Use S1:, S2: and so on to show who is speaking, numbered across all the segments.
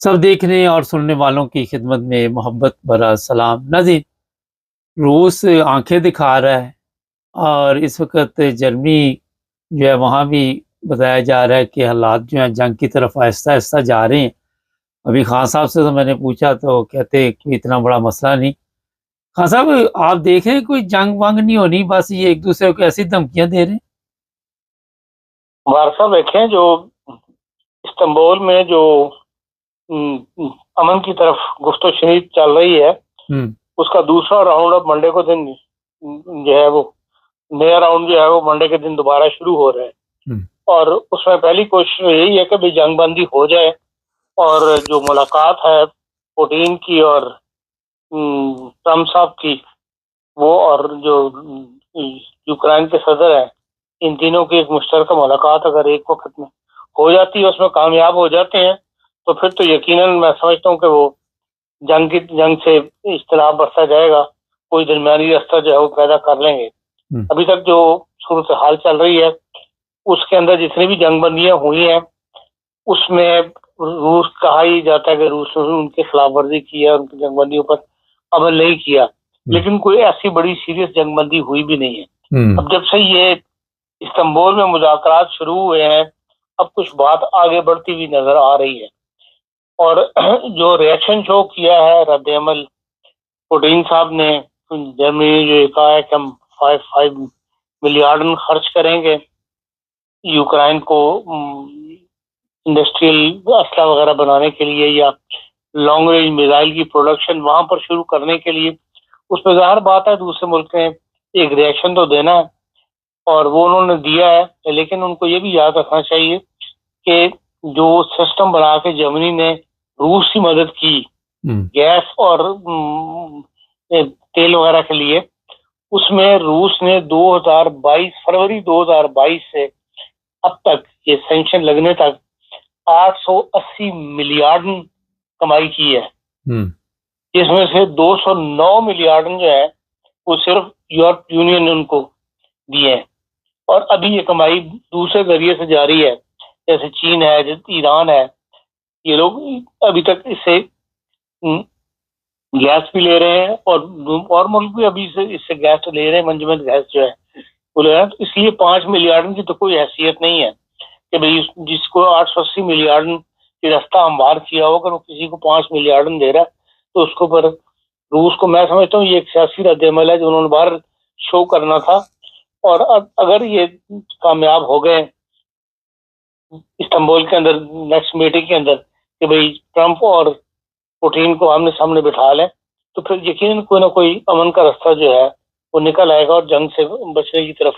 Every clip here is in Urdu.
S1: سب دیکھنے اور سننے والوں کی خدمت میں محبت بھرا سلام ناظرین۔ روس آنکھیں دکھا رہا ہے اور اس وقت جرمنی جو ہے وہاں بھی بتایا جا رہا ہے کہ حالات جو ہیں جنگ کی طرف آہستہ آہستہ جا رہے ہیں۔ ابھی خان صاحب سے تو میں نے پوچھا تو کہتے کہ اتنا بڑا مسئلہ نہیں۔ خان صاحب آپ دیکھ رہے ہیں کوئی جنگ ونگ نہیں ہونی، بس یہ ایک دوسرے کو ایسی دھمکیاں دے رہے ہیں؟
S2: وارسا دیکھیں جو استنبول میں جو امن کی طرف گفت و شنید چل رہی ہے اس کا دوسرا راؤنڈ اب منڈے کو دن جو ہے وہ نیا راؤنڈ جو ہے وہ منڈے کے دن دوبارہ شروع ہو رہا ہے، اور اس میں پہلی کوشش یہی ہے کہ بھی جنگ بندی ہو جائے اور جو ملاقات ہے پوٹین کی اور ٹرمپ صاحب کی وہ اور جو یوکرائن کے صدر ہیں ان تینوں کی ایک مشترکہ ملاقات اگر ایک وقت میں ہو جاتی ہے، اس میں کامیاب ہو جاتے ہیں تو پھر تو یقیناً میں سمجھتا ہوں کہ وہ جنگ سے اجتناب برتا جائے گا، کوئی درمیانی راستہ جو ہے وہ پیدا کر لیں گے۔ ابھی تک جو صورتحال چل رہی ہے اس کے اندر جتنی بھی جنگ بندیاں ہوئی ہیں اس میں روس کہا ہی جاتا ہے کہ روس نے ان کے خلاف ورزی کی ہے، ان کی جنگ بندیوں پر عمل نہیں کیا، لیکن کوئی ایسی بڑی سیریس جنگ بندی ہوئی بھی نہیں ہے۔ اب جب سے یہ استنبول میں مذاکرات شروع ہوئے ہیں اب کچھ بات آگے بڑھتی ہوئی نظر آ رہی ہے، اور جو ریئیکشن شو کیا ہے رد عمل پوٹین صاحب نے، جرمنی نے جو کہا ہے کہ ہم 5 ملیارڈ خرچ کریں گے یوکرائن کو انڈسٹریل اسلحہ وغیرہ بنانے کے لیے یا لانگ رینج میزائل کی پروڈکشن وہاں پر شروع کرنے کے لیے، اس پہ ظاہر بات ہے دوسرے ملک نے ایک ریئیکشن تو دینا ہے اور وہ انہوں نے دیا ہے، لیکن ان کو یہ بھی یاد رکھنا چاہیے کہ جو سسٹم بنا کے جرمنی نے روس کی مدد کی گیس اور تیل وغیرہ کے لیے، اس میں روس نے فروری 2022 سے اب تک یہ سینکشن لگنے تک 880 ملیارڈ کمائی کی ہے، جس میں سے 209 ملیارڈ جو ہے وہ صرف یورپ یونین نے ان کو دیے ہیں، اور ابھی یہ کمائی دوسرے ذریعے سے جاری ہے، جیسے چین ہے، جیسے ایران ہے، یہ لوگ ابھی تک اس سے گیس بھی لے رہے ہیں اور ملک بھی ابھی اس سے گیس لے رہے ہیں، منجمد گیس جو ہے وہ لے رہے ہیں، تو اس لیے 5 ملیارڈ کی تو کوئی حیثیت نہیں ہے کہ بھئی جس کو 880 ملیارڈ کی راستہ ہموار کیا ہو، اگر وہ کسی کو 5 ملیارڈ دے رہا ہے تو اس کو پر روس کو میں سمجھتا ہوں یہ ایک سیاسی رد عمل ہے جو انہوں نے باہر شو کرنا تھا، اور اگر یہ کامیاب ہو گئے استنبول کے اندر نیکسٹ میٹنگ کے اندر کہ بھئی ٹرمپ اور پوٹین کو آمنے سامنے بٹھا لیں تو پھر یقیناً کوئی نہ کوئی امن کا راستہ جو ہے وہ نکل آئے گا اور جنگ سے بچنے کی طرف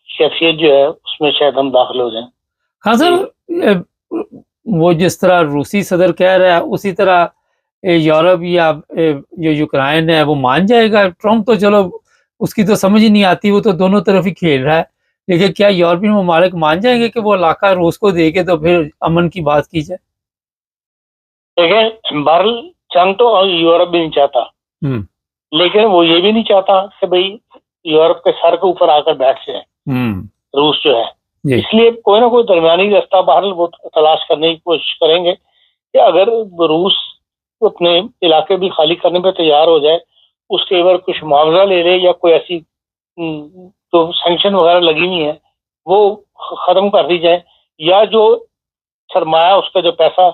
S2: کیفیت جو ہے اس میں شاید ہم داخل ہو جائیں۔
S1: ہاں سر، وہ جس طرح روسی صدر کہہ رہا ہے اسی طرح یورپ یا جو یوکرائن ہے وہ مان جائے گا؟ ٹرمپ تو چلو اس کی تو سمجھ ہی نہیں آتی، وہ تو دونوں طرف ہی کھیل رہا ہے، لیکن کیا یورپین ممالک مان جائیں گے کہ وہ علاقہ روس کو دے کے تو پھر امن کی بات کی جائے؟
S2: دیکھیں بہرحال جنگ تو یورپ بھی نہیں چاہتا، لیکن وہ یہ بھی نہیں چاہتا کہ بھئی یورپ کے سر کے اوپر آ کر بیٹھ جائے روس جو ہے، اس لیے کوئی نہ کوئی درمیانی راستہ بہرحال وہ تلاش کرنے کی کوشش کریں گے کہ اگر روس اپنے علاقے بھی خالی کرنے پہ تیار ہو جائے، اس کے اوپر کچھ معاوضہ لے لے یا کوئی ایسی جو سینکشن وغیرہ لگی ہوئی ہیں وہ ختم کر دی جائے، یا جو سرمایہ اس کا جو پیسہ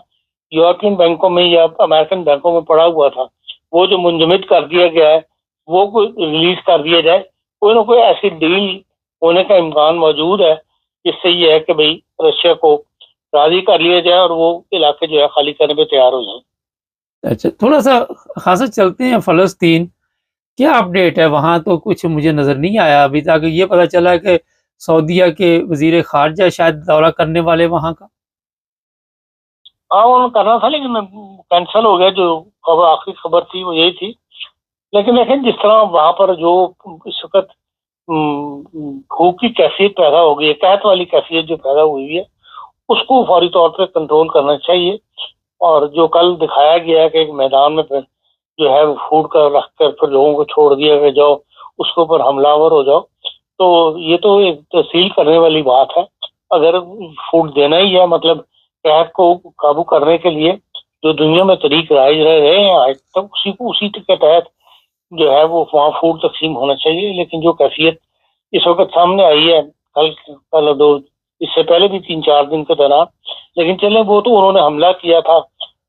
S2: یورپین بینکوں میں یا امریکن بینکوں میں پڑا ہوا تھا وہ جو منجمد کر دیا گیا ہے وہ ریلیز کر دیا جائے، کوئی نہ کوئی ایسی ڈیل ہونے کا امکان موجود ہے جس سے یہ ہے کہ بھئی رشیا کو راضی کر لیا جائے اور وہ علاقے جو ہے خالی کرنے پہ تیار ہو جائے۔
S1: اچھا، تھوڑا سا خاصا چلتے ہیں فلسطین، کیا اپڈیٹ ہے وہاں؟ تو کچھ مجھے نظر نہیں آیا ابھی تک، یہ پتہ چلا کہ سعودیہ کے وزیر خارجہ شاید دورہ کرنے والے وہاں کا۔
S2: ہاں انہوں نے کرنا تھا لیکن کینسل ہو گیا، جو آخری خبر تھی وہ یہی تھی، لیکن لیکن جس طرح وہاں پر جو اس وقت بھوک کی کیفیت پیدا ہو گئی ہے، قحط والی کیفیت جو پیدا ہوئی ہے اس کو فوری طور پہ کنٹرول کرنا چاہیے، اور جو کل دکھایا گیا ہے کہ ایک میدان میں پھر جو ہے فوڈ کا رکھ کر پھر لوگوں کو چھوڑ دیا کہ جاؤ اس کے اوپر حملہ آور ہو جاؤ، تو یہ تو ایک تحصیل کرنے والی بات ہے۔ اگر فوڈ دینا ہی ہے، مطلب قحط کو قابو کرنے کے لیے جو دنیا میں طریق رائج رہے ہیں آج تک اسی کے تحت جو ہے وہ وہاں فوڈ تقسیم ہونا چاہیے. لیکن جو کیفیت اس وقت سامنے آئی ہے کل دو اس سے پہلے بھی 3-4 دن کے دوران، لیکن چلیں وہ تو انہوں نے حملہ کیا تھا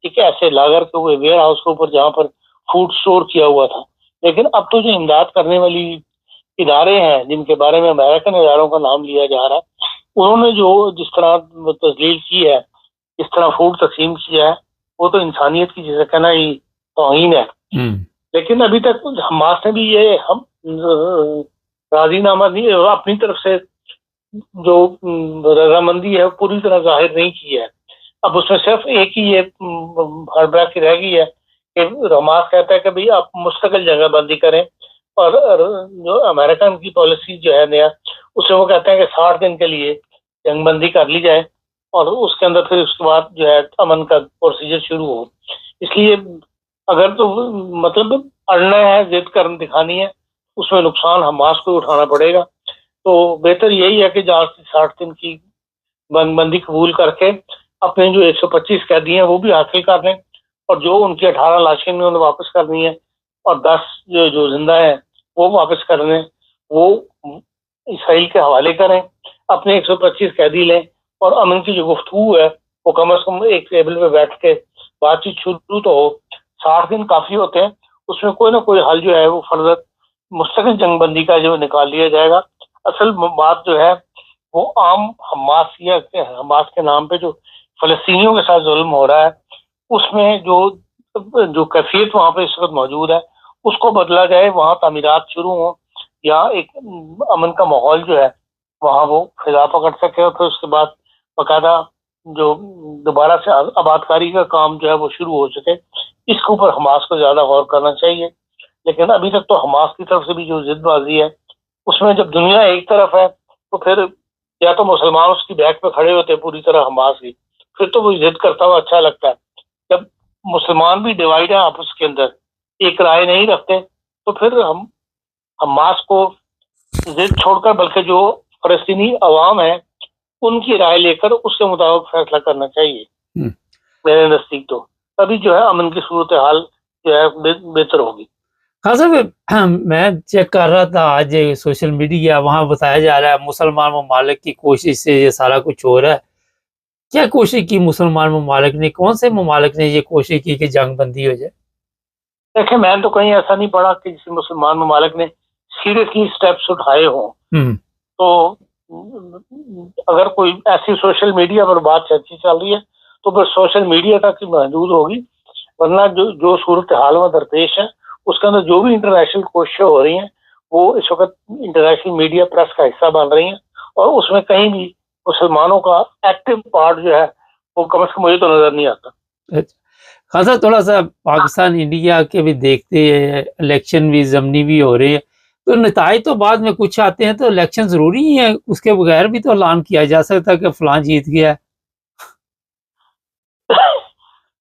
S2: ٹھیک ہے ایسے لاگر کے ہوئے ویئر ہاؤس کے اوپر جہاں پر فوڈ اسٹور کیا ہوا تھا. لیکن اب تو جو امداد کرنے والی ادارے ہیں جن کے بارے میں امریکن اداروں کا نام لیا جا رہا ہے، انہوں نے جو جس طرح تسلیل کی ہے، اس طرح فوڈ تقسیم کیا ہے، وہ تو انسانیت کی جیسے کہنا ہی توہین ہے. لیکن ابھی تک حماس نے بھی یہ راضی نامہ نہیں اپنی طرف سے جو رضامندی ہے پوری طرح ظاہر نہیں کی ہے. اب اس میں صرف ایک ہی یہ ہڑبڑاہٹ رہ گئی ہے کہ حماس کہتا ہے کہ بھئی آپ مستقل جنگ بندی کریں، اور جو امریکن کی پالیسی جو ہے نیا اس میں وہ کہتے ہیں کہ 60 دن کے لیے جنگ بندی کر لی جائے اور اس کے اندر پھر اس کے بعد جو ہے امن کا پروسیجر شروع ہو. اس لیے اگر تو مطلب اڑنا ہے، ضد کر دکھانی ہے، اس میں نقصان حماس کو اٹھانا پڑے گا. تو بہتر یہی ہے کہ جہاں 60 دن کی بند بندی قبول کر کے اپنے جو 125 قیدی ہیں وہ بھی حاصل کر لیں، اور جو ان کی 18 لاشیں انہوں نے واپس کرنی ہے اور 10 جو زندہ ہیں وہ واپس کرنے، وہ اسرائیل کے حوالے کریں، اپنے 125 قیدی لیں، اور امن کی جو گفتگو ہے وہ کم از کم ایک ٹیبل پہ بیٹھ کے بات چیت شروع تو ہو. 60 دن کافی ہوتے ہیں، اس میں کوئی نہ کوئی حل جو ہے وہ فرض مستقل جنگ بندی کا جو نکال لیا جائے گا. اصل بات جو ہے وہ عام حماس کے نام پہ جو فلسطینیوں کے ساتھ ظلم ہو رہا ہے اس میں جو کیفیت وہاں پہ اس وقت موجود ہے اس کو بدلا جائے، وہاں تعمیرات شروع ہوں یا ایک امن کا ماحول جو ہے وہاں وہ فضا پکڑ سکے، اور پھر اس کے بعد باقاعدہ جو دوبارہ سے آباد کاری کا کام جو ہے وہ شروع ہو سکے. اس کے اوپر حماس کو زیادہ غور کرنا چاہیے. لیکن ابھی تک تو حماس کی طرف سے بھی جو ضد بازی ہے اس میں جب دنیا ایک طرف ہے تو پھر یا تو مسلمان اس کی بیک پہ کھڑے ہوتے پوری طرح حماس کی، پھر تو وہ ضد کرتا ہوا اچھا لگتا ہے. جب مسلمان بھی ڈیوائڈ ہیں آپس کے اندر، ایک رائے نہیں رکھتے، تو پھر ہم حماس کو ضد چھوڑ کر بلکہ جو فلسطینی عوام ہے ان کی رائے لے کر اس کے مطابق فیصلہ کرنا چاہیے میرے نزدیک. تو تبھی جو ہے امن کی صورتحال جو ہے بہتر ہوگی.
S1: ہاں صاحب، میں چیک کر رہا تھا آج سوشل میڈیا، وہاں بتایا جا رہا ہے مسلمان ممالک کی کوشش سے یہ سارا کچھ ہو رہا ہے. کیا کوشش کی مسلمان ممالک نے؟ کون سے ممالک نے یہ کوشش کی کہ جنگ بندی ہو جائے؟
S2: دیکھیں میں تو کہیں ایسا نہیں پڑھا کہ کسی مسلمان ممالک نے سیریسلی اسٹیپس اٹھائے ہوں. تو اگر کوئی ایسی سوشل میڈیا پر بات چرچی چل رہی ہے تو پھر سوشل میڈیا تک ہی محدود ہوگی، ورنہ جو صورتحال میں درپیش ہے اس کے اندر جو بھی انٹرنیشنل کوششیں ہو رہی ہیں وہ اس وقت انٹرنیشنل میڈیا پریس کا حصہ بن رہی ہیں، اور اس میں کہیں بھی مسلمانوں کا ایکٹیو پارٹ جو ہے وہ کم از کم مجھے تو نظر نہیں آتا.
S1: خان صاحب تھوڑا سا پاکستان انڈیا کے بھی دیکھتے ہیں، الیکشن بھی ضمنی بھی ہو رہے ہیں، تو نتائج تو بعد میں کچھ آتے ہیں، تو الیکشن ضروری ہی ہے، اس کے بغیر بھی تو اعلان کیا جا سکتا کہ فلاں جیت گیا ہے.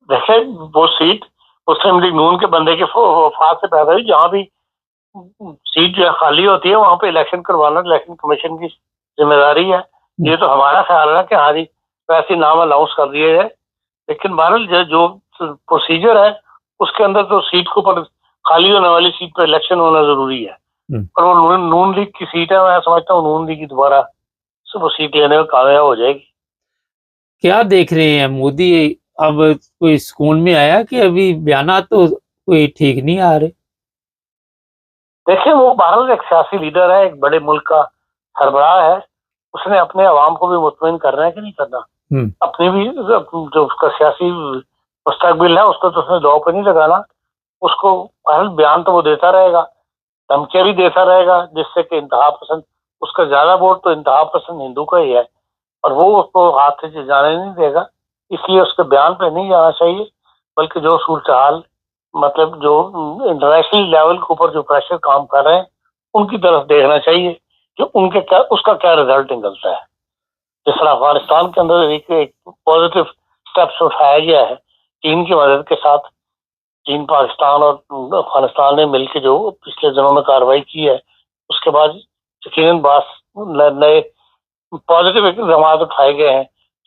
S2: دیکھیں وہ سیٹ مسلم لیگ نون کے بندے کے وفات سے پیدا ہوئی، جہاں بھی سیٹ جو ہے خالی ہوتی ہے وہاں پہ الیکشن کروانا الیکشن کمیشن کی ذمہ داری ہے. یہ تو ہمارا خیال ہے کہ ہاں جی ویسے نام اناؤنس کر دیے جائے، لیکن بہرحال جو پروسیجر ہے اس کے اندر تو سیٹ کے اوپر خالی ہونے والی سیٹ پہ الیکشن ہونا ضروری ہے. اور وہ نون لیگ کی سیٹ ہے، میں سمجھتا ہوں نون لیگ کی دوبارہ وہ سیٹ لینے میں کامیاب ہو جائے گی.
S1: کیا دیکھ رہے ہیں مودی اب کوئی سکون میں آیا کہ ابھی بیانات تو کوئی ٹھیک نہیں آ رہے؟
S2: دیکھیں وہ بہرحال ایک سیاسی لیڈر ہے، ایک بڑے ملک کا سربراہ ہے، اس نے اپنے عوام کو بھی مطمئن کرنا ہے کہ نہیں کرنا، اپنی بھی جو اس کا سیاسی مستقبل ہے اس کو تو اس نے دو پہ نہیں لگانا. اس کو بہرحال بیان تو وہ دیتا رہے گا، دھمکیاں بھی دیتا رہے گا، جس سے کہ انتہا پسند اس کا زیادہ ووٹ تو انتہا پسند ہندو کا ہی ہے، اور وہ اس کو ہاتھ سے جانے نہیں دے گا. اس لیے اس کے بیان پہ نہیں جانا چاہیے، بلکہ جو صورتحال مطلب جو انٹرنیشنل لیول کے اوپر جو پریشر کام کر رہے ہیں ان کی طرف دیکھنا چاہیے کہ ان کے اس کا کیا رزلٹ نکلتا ہے. جس طرح افغانستان کے اندر ایک پازیٹیو اسٹیپس اٹھایا گیا ہے چین کی مدد کے ساتھ، چین پاکستان اور افغانستان نے مل کے جو پچھلے دنوں میں کارروائی کی ہے اس کے بعد یقیناً نئے پازیٹیو اقدامات اٹھائے گئے ہیں